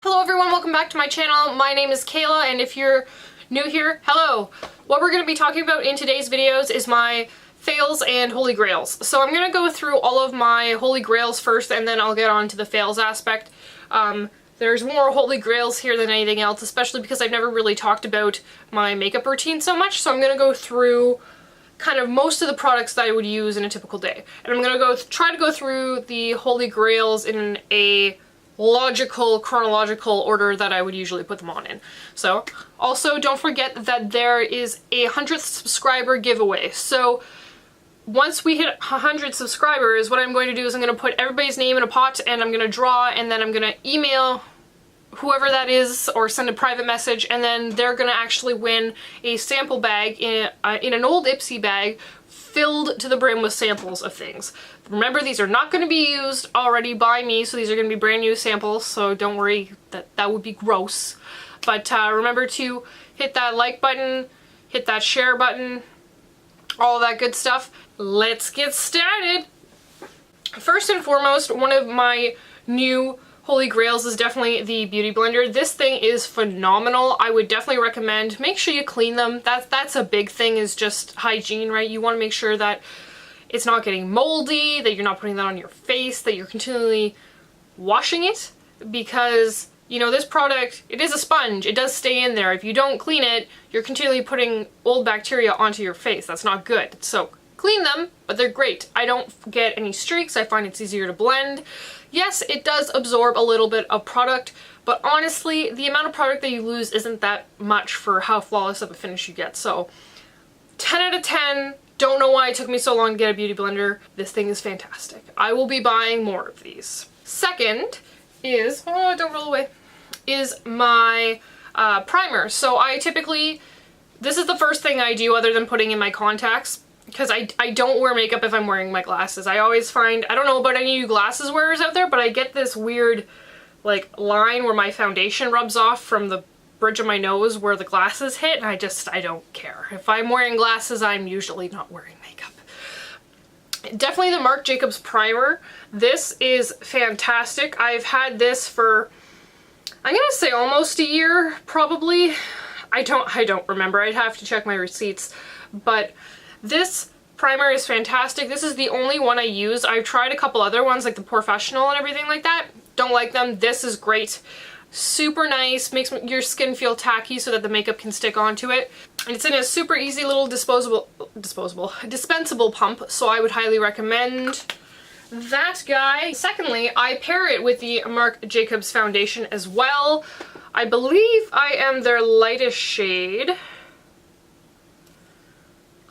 Hello everyone, welcome back to my channel. My name is Kayla, and if you're new here, hello! What we're going to be talking about in today's videos is my fails and holy grails. So I'm going to go through all of my holy grails first, and then I'll get on to the fails aspect. There's more holy grails here than anything else, especially because I've never really talked about my makeup routine so much, so I'm going to go through kind of most of the products that I would use in a typical day. And I'm going to try to go through the holy grails in a logical, chronological order that I would usually put them on in. So, also don't forget that there is a 100th subscriber giveaway. So, once we hit 100 subscribers, what I'm going to do is I'm going to put everybody's name in a pot and I'm going to draw, and then I'm going to email whoever that is or send a private message, and then they're going to actually win a sample bag in an old Ipsy bag filled to the brim with samples of things. Remember, these are not going to be used already by me, so these are going to be brand new samples, so don't worry, that would be gross. But remember to hit that like button, hit that share button, all that good stuff. Let's get started! First and foremost, one of my new holy grails is definitely the beauty blender. This thing is phenomenal. I would definitely recommend, make sure you clean them. That's a big thing, is just hygiene, right? You want to make sure that it's not getting moldy, that you're not putting that on your face, that you're continually washing it, because, you know, this product, it is a sponge. It does stay in there. If you don't clean it, you're continually putting old bacteria onto your face. That's not good. So clean them, but they're great. I don't get any streaks. I find it's easier to blend. Yes, it does absorb a little bit of product, but honestly, the amount of product that you lose isn't that much for how flawless of a finish you get. So 10 out of 10. Don't know why it took me so long to get a beauty blender. This thing is fantastic. I will be buying more of these. Second is, oh, don't roll away, is my primer. So I typically, this is the first thing I do other than putting in my contacts, because I don't wear makeup if I'm wearing my glasses. I always find, I don't know about any of you glasses wearers out there, but I get this weird like line where my foundation rubs off from the bridge of my nose where the glasses hit, and I don't care. If I'm wearing glasses, I'm usually not wearing makeup. Definitely the Marc Jacobs primer. This is fantastic. I've had this for, I'm gonna say almost a year, probably. I don't remember. I'd have to check my receipts, but this primer is fantastic. This is the only one I use. I've tried a couple other ones like the Professional and everything like that. Don't like them. This is great. Super nice, makes your skin feel tacky so that the makeup can stick onto it. And it's in a super easy little dispensable pump, so I would highly recommend that guy. Secondly, I pair it with the Marc Jacobs foundation as well. I believe I am their lightest shade.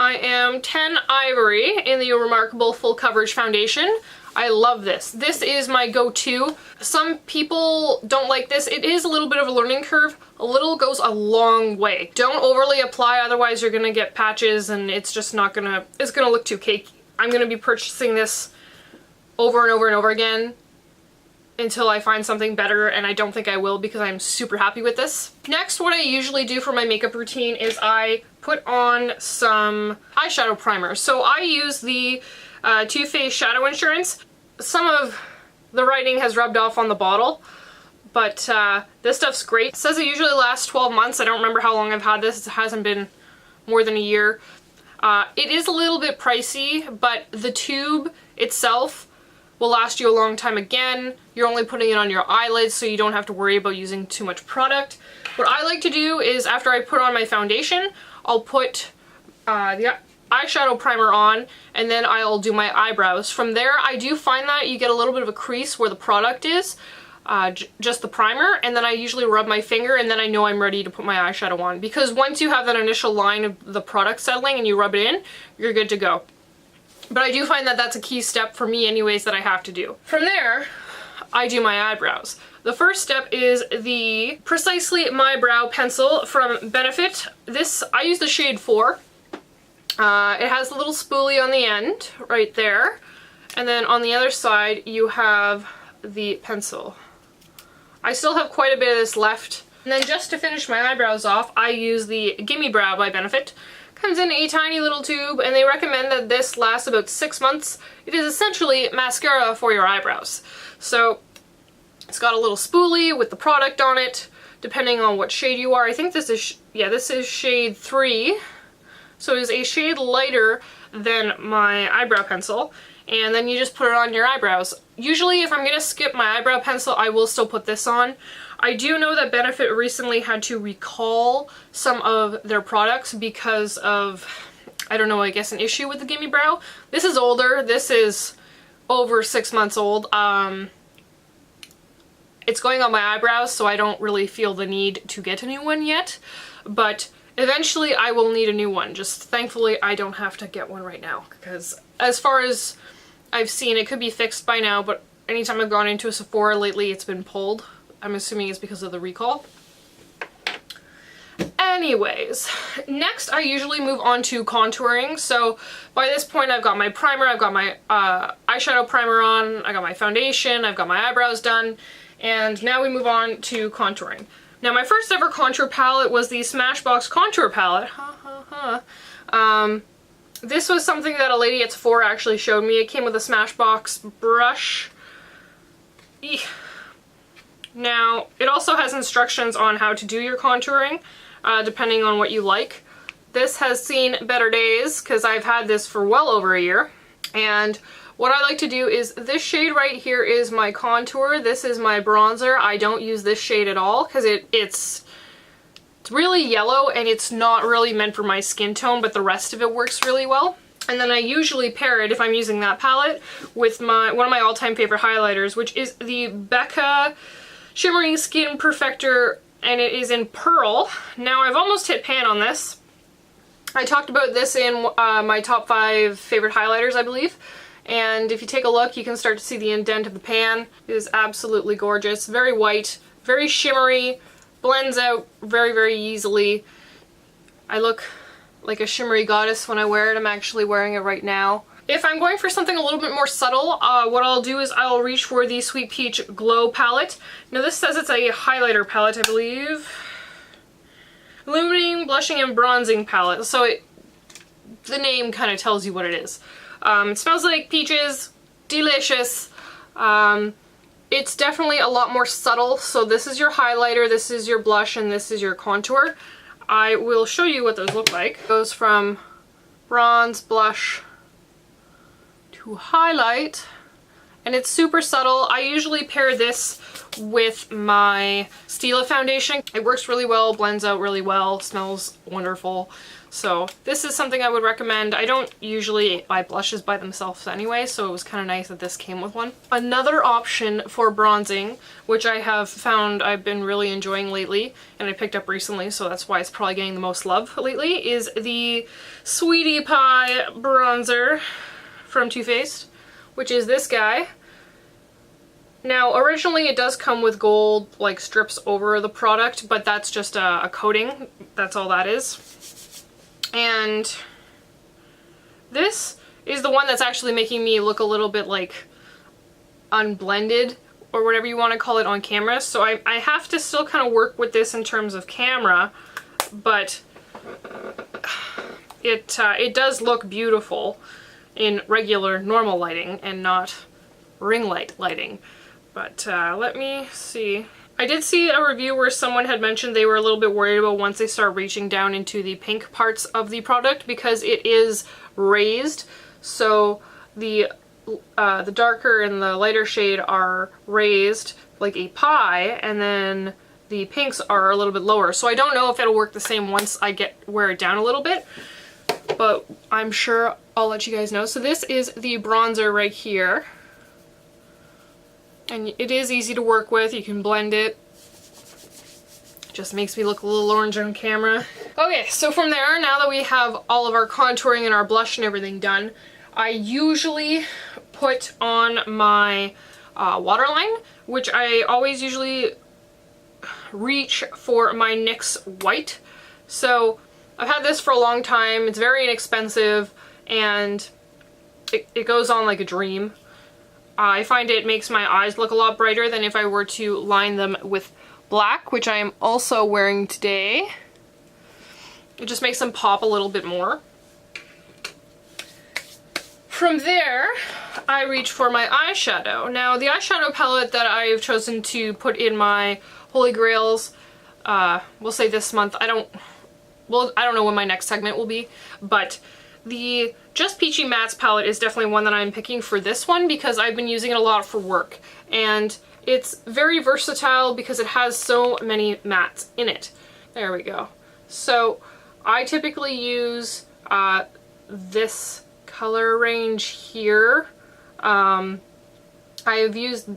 I am 10 Ivory in the Remarkable Full Coverage Foundation. I love this. This is my go-to. Some people don't like this. It is a little bit of a learning curve. A little goes a long way. Don't overly apply, otherwise you're gonna get patches and it's just not gonna, it's gonna look too cakey. I'm gonna be purchasing this over and over and over again until I find something better, and I don't think I will because I'm super happy with this. Next, what I usually do for my makeup routine is I put on some eyeshadow primer. So I use the Too Faced Shadow Insurance. Some of the writing has rubbed off on the bottle, but this stuff's great. It says it usually lasts 12 months. I don't remember how long I've had this. It hasn't been more than a year. It is a little bit pricey, but the tube itself will last you a long time. Again, you're only putting it on your eyelids, so you don't have to worry about using too much product. What I like to do is, after I put on my foundation, I'll put the eyeshadow primer on, and then I'll do my eyebrows. From there, I do find that you get a little bit of a crease where the product is, just the primer, and then I usually rub my finger, and then I know I'm ready to put my eyeshadow on. Because once you have that initial line of the product settling and you rub it in, you're good to go. But I do find that that's a key step for me anyways that I have to do. From there, I do my eyebrows. The first step is the Precisely My Brow pencil from Benefit. This, I use the shade 4. It has a little spoolie on the end, right there. And then on the other side, you have the pencil. I still have quite a bit of this left. And then just to finish my eyebrows off, I use the Gimme Brow by Benefit. Comes in a tiny little tube, and they recommend that this lasts about 6 months. It is essentially mascara for your eyebrows. So It's got a little spoolie with the product on it, depending on what shade you are. I think this is, yeah, this is shade 3. So it is a shade lighter than my eyebrow pencil. And then you just put it on your eyebrows. Usually if I'm gonna skip my eyebrow pencil, I will still put this on. I do know that Benefit recently had to recall some of their products because of, I don't know, I guess an issue with the Gimme Brow. This is older. This is over 6 months old. It's going on my eyebrows, so I don't really feel the need to get a new one yet. But eventually I will need a new one. Just thankfully I don't have to get one right now, because as far as I've seen, it could be fixed by now, but anytime I've gone into a Sephora lately, it's been pulled. I'm assuming it's because of the recall. Anyways, next I usually move on to contouring. So by this point I've got my primer, I've got my eyeshadow primer on, I got my foundation, I've got my eyebrows done, and now we move on to contouring. Now my first ever contour palette was the Smashbox contour palette. This was something that a lady at Sephora actually showed me. It came with a Smashbox brush. Eek. Now, it also has instructions on how to do your contouring, depending on what you like. This has seen better days, because I've had this for well over a year. And what I like to do is, this shade right here is my contour. This is my bronzer. I don't use this shade at all, because it's really yellow, and it's not really meant for my skin tone, but the rest of it works really well. And then I usually pair it, if I'm using that palette, with one of my all-time favorite highlighters, which is the Becca Shimmering Skin Perfector, and it is in Pearl. Now I've almost hit pan on this. I talked about this in my top 5 favorite highlighters, I believe. And if you take a look, you can start to see the indent of the pan. It is absolutely gorgeous. Very white, very shimmery, blends out very, very easily. I look like a shimmery goddess when I wear it. I'm actually wearing it right now. If I'm going for something a little bit more subtle, what I'll do is I'll reach for the Sweet Peach Glow palette. Now this says it's a highlighter palette, I believe. Illuminating, Blushing, and Bronzing palette. So the name kind of tells you what it is. It smells like peaches, delicious. It's definitely a lot more subtle. So this is your highlighter, this is your blush, and this is your contour. I will show you what those look like. It goes from bronze, blush, to highlight, and it's super subtle. I usually pair this with my Stila foundation. It works really well, blends out really well, smells wonderful. So this is something I would recommend. I don't usually buy blushes by themselves anyway, so it was kind of nice that this came with one. Another option for bronzing, which I have found I've been really enjoying lately, and I picked up recently, so that's why it's probably getting the most love lately, is the Sweetie Pie bronzer from Too Faced, which is this guy. Now originally it does come with gold like strips over the product, but that's just a coating. That's all that is. And this is the one that's actually making me look a little bit like unblended, or whatever you want to call it, on camera. So I have to still kind of work with this in terms of camera, but it does look beautiful in regular normal lighting and not ring light lighting. But let me see. I did see a review where someone had mentioned they were a little bit worried about once they start reaching down into the pink parts of the product, because it is raised. So the darker and the lighter shade are raised like a pie, and then the pinks are a little bit lower. So I don't know if it'll work the same once I wear it down a little bit, but I'm sure I'll let you guys know. So this is the bronzer right here. And it is easy to work with. You can blend it. Just makes me look a little orange on camera. Okay, so from there, now that we have all of our contouring and our blush and everything done, I usually put on my waterline, which I always usually reach for my NYX White. So I've had this for a long time. It's very inexpensive, and it goes on like a dream. I find it makes my eyes look a lot brighter than if I were to line them with black, which I am also wearing today. It just makes them pop a little bit more. From there, I reach for my eyeshadow. Now, the eyeshadow palette that I've chosen to put in my Holy Grails, we'll say this month, I don't know when my next segment will be, but the Just Peachy Mattes palette is definitely one that I'm picking for this one because I've been using it a lot for work. And it's very versatile because it has so many mattes in it. There we go. So I typically use this color range here. I have used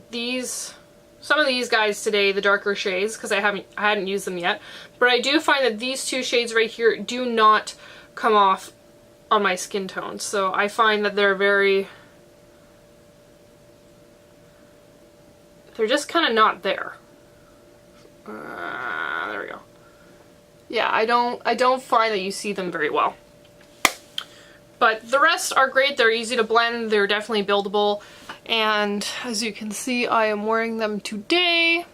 some of these guys today, the darker shades, because I hadn't used them yet. But I do find that these two shades right here do not come off on my skin tone. So I find that they're just kind of not there. There we go. Yeah, I don't find that you see them very well. But the rest are great. They're easy to blend. They're definitely buildable. And as you can see, I am wearing them today.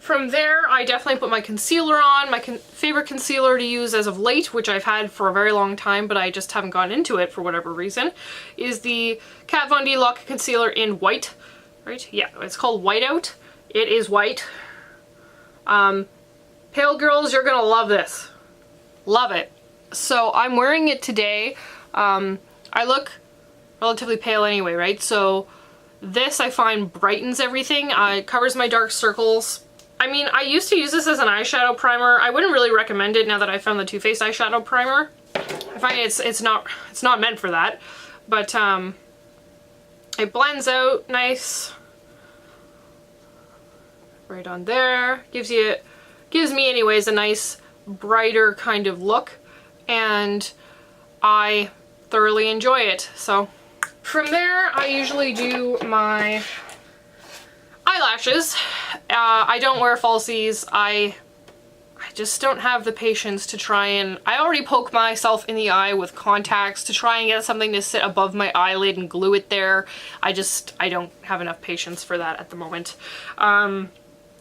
From there, I definitely put my concealer on. My favorite concealer to use as of late, which I've had for a very long time, but I just haven't gone into it for whatever reason, is the Kat Von D Lock Concealer in white. Right? Yeah, it's called Whiteout. It is white. Pale girls, you're gonna love this. Love it. So I'm wearing it today. I look relatively pale anyway, right? So this I find brightens everything. It covers my dark circles. I mean, I used to use this as an eyeshadow primer. I wouldn't really recommend it now that I found the Too Faced eyeshadow primer. I find it's not meant for that. But it blends out nice. Right on there. Gives me anyways a nice brighter kind of look, and I thoroughly enjoy it. So from there, I usually do my eyelashes. I don't wear falsies. I just don't have the patience to try and... I already poke myself in the eye with contacts to try and get something to sit above my eyelid and glue it there. I don't have enough patience for that at the moment.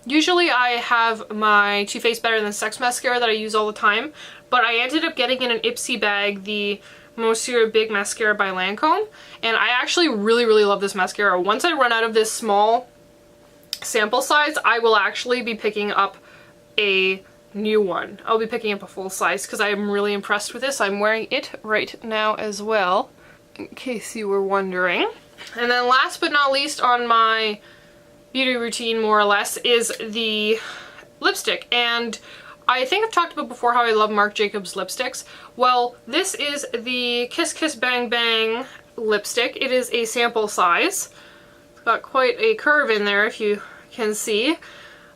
Usually I have my Too Faced Better Than Sex mascara that I use all the time, but I ended up getting in an Ipsy bag the Monsieur Big Mascara by Lancome, and I actually really, really love this mascara. Once I run out of this small sample size, I will actually be picking up a new one. I'll be picking up a full size because I am really impressed with this. I'm wearing it right now as well, in case you were wondering. And then last but not least on my beauty routine, more or less, is the lipstick. And I think I've talked about before how I love Marc Jacobs lipsticks. Well, this is the Kiss Kiss Bang Bang lipstick. It is a sample size. It's got quite a curve in there, if you can see.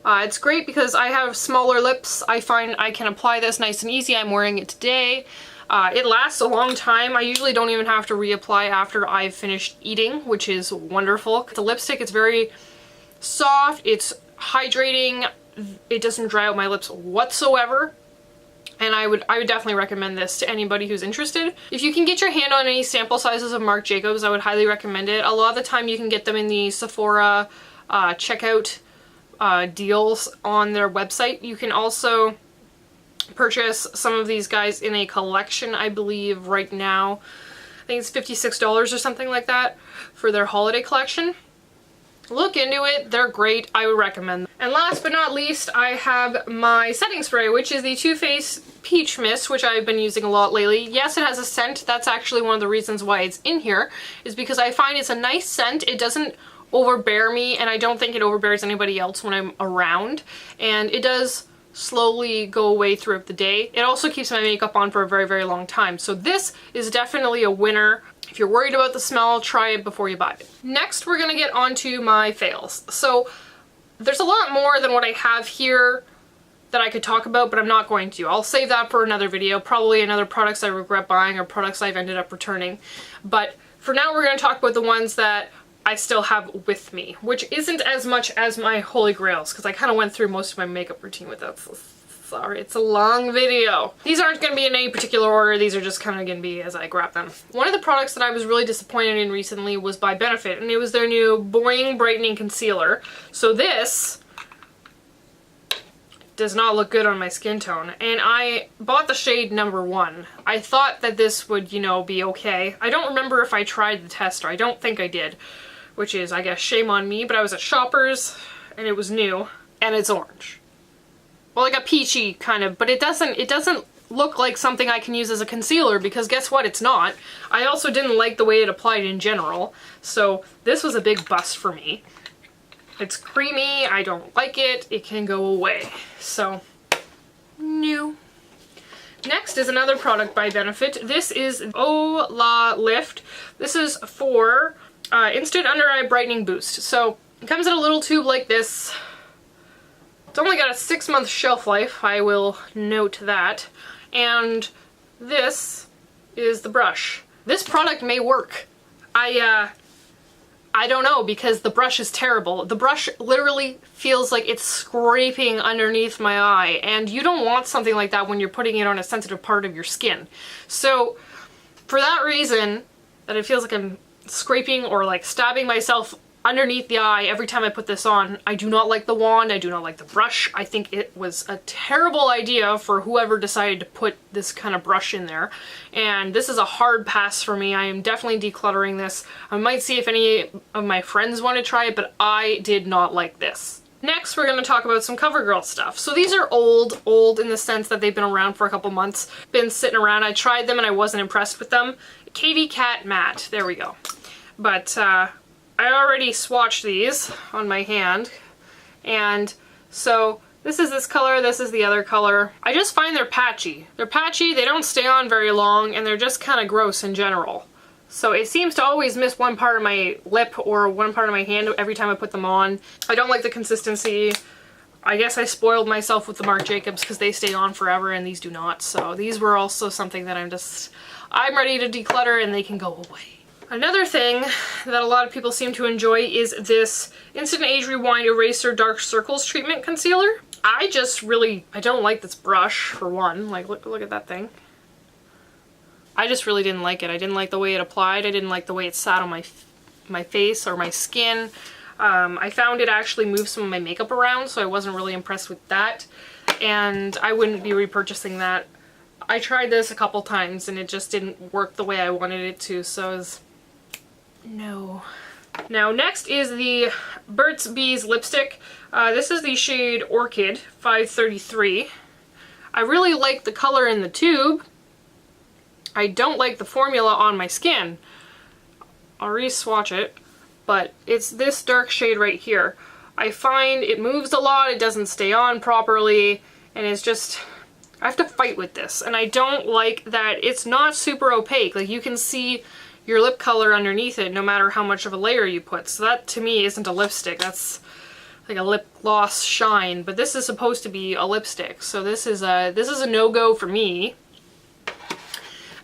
It's great because I have smaller lips. I find I can apply this nice and easy. I'm wearing it today. It lasts a long time. I usually don't even have to reapply after I've finished eating, which is wonderful. The lipstick, it's very soft, it's hydrating, it doesn't dry out my lips whatsoever, and I would definitely recommend this to anybody who's interested. If you can get your hand on any sample sizes of Marc Jacobs, I would highly recommend it. A lot of the time you can get them in the Sephora checkout deals on their website. You can also purchase some of these guys in a collection, I believe right now. I think it's $56 or something like that for their holiday collection. Look into it, they're great, I would recommend them. And last but not least, I have my setting spray, which is the Too Faced Peach Mist, which I've been using a lot lately. Yes, it has a scent. That's actually one of the reasons why it's in here, is because I find it's a nice scent. It doesn't overbear me, and I don't think it overbears anybody else when I'm around. And it does slowly go away throughout the day. It also keeps my makeup on for a very, very long time. So this is definitely a winner. If you're worried about the smell, try it before you buy it. Next, we're gonna get onto my fails. So there's a lot more than what I have here that I could talk about, but I'm not going to. I'll save that for another video, probably another products I regret buying or products I've ended up returning. But for now, we're gonna talk about the ones that I still have with me, which isn't as much as my Holy Grails, because I kind of went through most of my makeup routine with that. So sorry, it's a long video. These aren't going to be in any particular order, these are just kind of going to be as I grab them. One of the products that I was really disappointed in recently was by Benefit, and it was their new Boing Brightening Concealer. So this does not look good on my skin tone. And I bought the shade number 1. I thought that this would, you know, be okay. I don't remember if I tried the tester. I don't think I did, which is, I guess, shame on me, but I was at Shoppers and it was new and it's orange. Well, like a peachy kind of, but it doesn't look like something I can use as a concealer, because guess what? It's not. I also didn't like the way it applied in general, so this was a big bust for me. It's creamy, I don't like it, it can go away. So, no. Next is another product by Benefit. This is Oh La Lift. This is for Instant Under Eye Brightening Boost. So, it comes in a little tube like this. It's only got a 6-month shelf life, I will note that. And this is the brush. This product may work. I don't know, because the brush is terrible. The brush literally feels like it's scraping underneath my eye, and you don't want something like that when you're putting it on a sensitive part of your skin. So for that reason, that it feels like I'm scraping or like stabbing myself underneath the eye every time I put this on, I do not like the wand, I do not like the brush. I think it was a terrible idea for whoever decided to put this kind of brush in there. And this is a hard pass for me. I am definitely decluttering this. I might see if any of my friends want to try it, but I did not like this. Next, we're going to talk about some CoverGirl stuff. So these are old in the sense that they've been around for a couple months, been sitting around. I tried them and I wasn't impressed with them. Katy Kat Matte, there we go. But I already swatched these on my hand, and so this is this color, this is the other color. I just find they're patchy. They're patchy, they don't stay on very long, and they're just kind of gross in general. So it seems to always miss one part of my lip or one part of my hand every time I put them on. I don't like the consistency. I guess I spoiled myself with the Marc Jacobs because they stay on forever and these do not. So these were also something that I'm ready to declutter and they can go away. Another thing that a lot of people seem to enjoy is this Instant Age Rewind Eraser Dark Circles Treatment Concealer. I don't like this brush, for one. Like, look at that thing. I just really didn't like it. I didn't like the way it applied. I didn't like the way it sat on my face or my skin. I found it actually moved some of my makeup around, so I wasn't really impressed with that. And I wouldn't be repurchasing that. I tried this a couple times and it just didn't work the way I wanted it to, so it was no. Now next is the Burt's Bees lipstick. This is the shade Orchid 533. I really like the color in the tube. I don't like the formula on my skin. I'll re-swatch it, but it's this dark shade right here. I find it moves a lot, it doesn't stay on properly, and it's just, I have to fight with this. And I don't like that it's not super opaque. Like, you can see your lip color underneath it no matter how much of a layer you put. So that to me isn't a lipstick, that's like a lip gloss shine, but this is supposed to be a lipstick. So this is a no-go for me.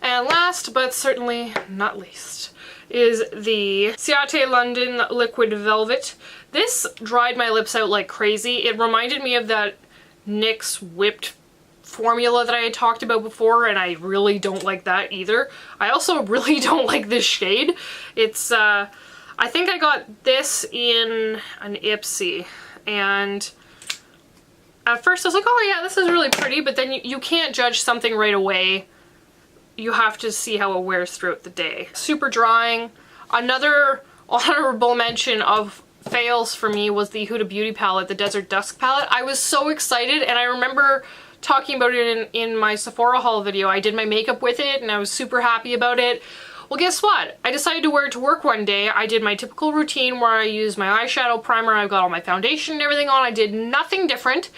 And last but certainly not least is the Ciate London Liquid Velvet. This dried my lips out like crazy. It reminded me of that NYX whipped formula that I had talked about before, and I really don't like that either. I also really don't like this shade. It's, I think I got this in an Ipsy, and at first I was like, oh yeah, this is really pretty, but then you can't judge something right away. You have to see how it wears throughout the day. Super drying. Another honorable mention of fails for me was the Huda Beauty palette, the Desert Dusk palette. I was so excited, and I remember talking about it in my Sephora haul video. I did my makeup with it and I was super happy about it. Well, guess what? I decided to wear it to work one day. I did my typical routine where I used my eyeshadow primer, I've got all my foundation and everything on. I did nothing different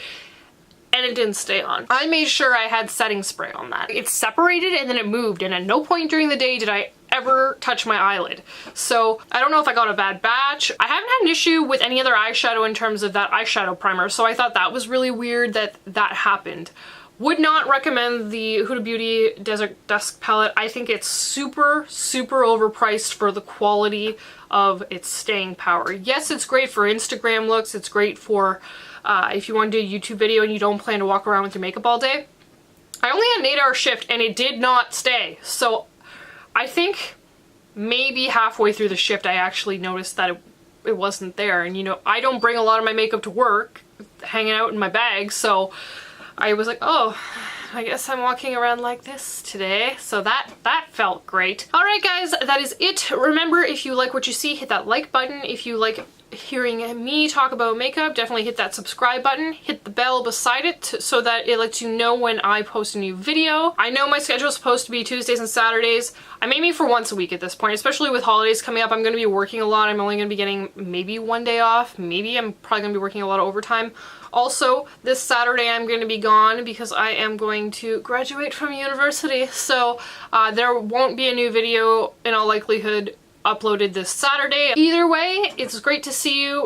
and it didn't stay on. I made sure I had setting spray on that. It separated and then it moved, and at no point during the day did I ever touch my eyelid. So I don't know if I got a bad batch. I haven't had an issue with any other eyeshadow in terms of that eyeshadow primer, so I thought that was really weird that that happened. Would not recommend the Huda Beauty Desert Dusk palette. I think it's super, super overpriced for the quality of its staying power. Yes, it's great for Instagram looks, it's great for if you want to do a YouTube video and you don't plan to walk around with your makeup all day. I only had an 8-hour shift and it did not stay, so I think maybe halfway through the shift I actually noticed that it wasn't there. And you know, I don't bring a lot of my makeup to work. hanging out in my bag, so I was like, oh, I guess I'm walking around like this today. So that felt great. All right, guys, that is it. Remember, if you like what you see, hit that like button. If you like hearing me talk about makeup, definitely hit that subscribe button. Hit the bell beside it so that it lets you know when I post a new video. I know my schedule is supposed to be Tuesdays and Saturdays. I'm aiming for once a week at this point, especially with holidays coming up. I'm going to be working a lot. I'm only going to be getting maybe one day off. Maybe I'm probably going to be working a lot of overtime. Also, this Saturday I'm going to be gone because I am going to graduate from university. So there won't be a new video in all likelihood uploaded this Saturday. Either way, it's great to see you.